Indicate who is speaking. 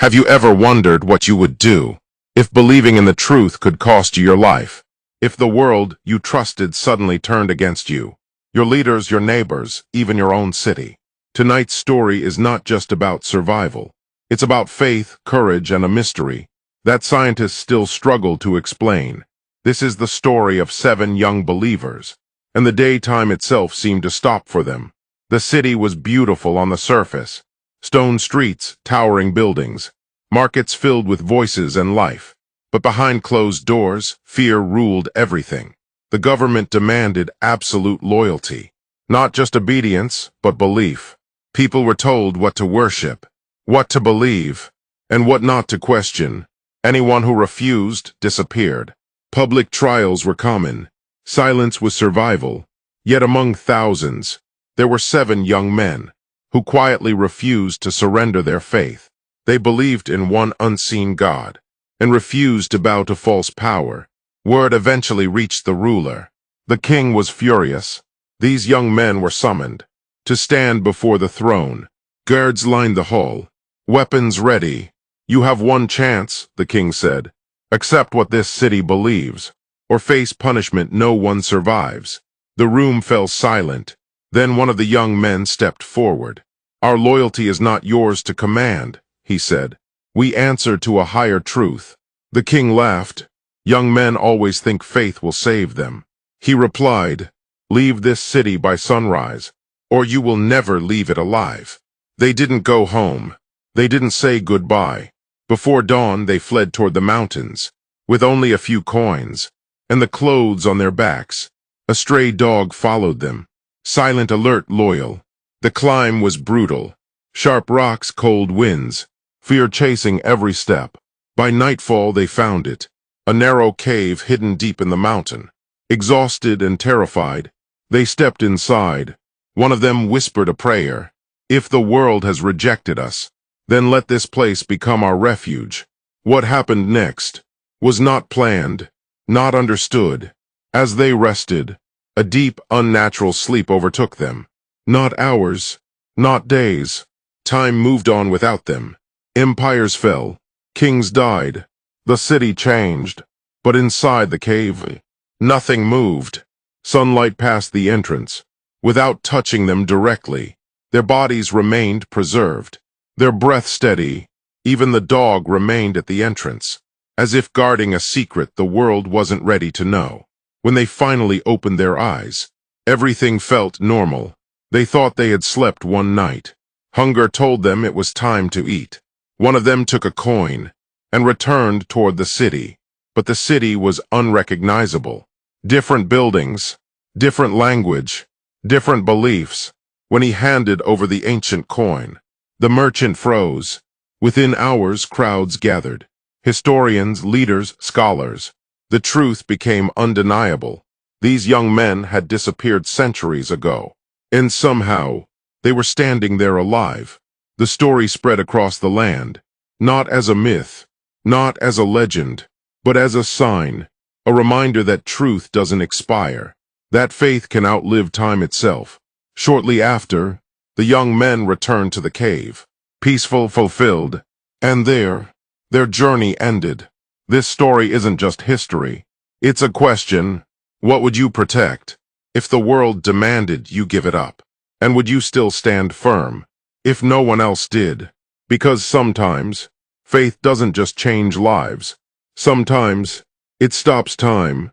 Speaker 1: Have you ever wondered what you would do if believing in the truth could cost you your life? If the world you trusted suddenly turned against you, your leaders, your neighbors, even your own city? Tonight's story is not just about survival. It's about faith, courage, and a mystery that scientists still struggle to explain. This is the story of 7 young believers, and the daytime itself seemed to stop for them. The city was beautiful on the surface. Stone streets, towering buildings, markets filled with voices and life. But behind closed doors, fear ruled everything. The government demanded absolute loyalty, not just obedience, but belief. People were told what to worship, what to believe, and what not to question. Anyone who refused disappeared. Public trials were common. Silence was survival. Yet among thousands, there were 7 young men who quietly refused to surrender their faith. They believed in one unseen God and refused to bow to false power. Word eventually reached the ruler. The king was furious. These young men were summoned to stand before the throne. Guards lined the hall, weapons ready. "You have one chance," the king said. "Accept what this city believes, or face punishment no one survives." The room fell silent. Then one of the young men stepped forward. "Our loyalty is not yours to command," he said. "We answer to a higher truth." The king laughed. "Young men always think faith will save them." He replied, "Leave this city by sunrise, or you will never leave it alive." They didn't go home. They didn't say goodbye. Before dawn, they fled toward the mountains, with only a few coins, and the clothes on their backs. A stray dog followed them. Silent, alert, loyal. The climb was brutal. Sharp rocks, cold winds, fear chasing every step. By nightfall they found it, a narrow cave hidden deep in the mountain. Exhausted and terrified, they stepped inside. One of them whispered a prayer. "If the world has rejected us, then let this place become our refuge." What happened next was not planned, not understood. As they rested, a deep, unnatural sleep overtook them. Not hours, not days. Time moved on without them. Empires fell. Kings died. The city changed. But inside the cave, nothing moved. Sunlight passed the entrance, without touching them directly. Their bodies remained preserved, their breath steady. Even the dog remained at the entrance, as if guarding a secret the world wasn't ready to know. When they finally opened their eyes, everything felt normal. They thought they had slept one night. Hunger told them it was time to eat. One of them took a coin and returned toward the city. But the city was unrecognizable. Different buildings, different language, different beliefs. When he handed over the ancient coin, the merchant froze. Within hours, crowds gathered. Historians, leaders, scholars. The truth became undeniable. These young men had disappeared centuries ago. And somehow, they were standing there alive. The story spread across the land, not as a myth, not as a legend, but as a sign, a reminder that truth doesn't expire, that faith can outlive time itself. Shortly after, the young men returned to the cave, peaceful, fulfilled, and there, their journey ended. This story isn't just history. It's a question. What would you protect if the world demanded you give it up? And would you still stand firm if no one else did? Because sometimes, faith doesn't just change lives. Sometimes, it stops time.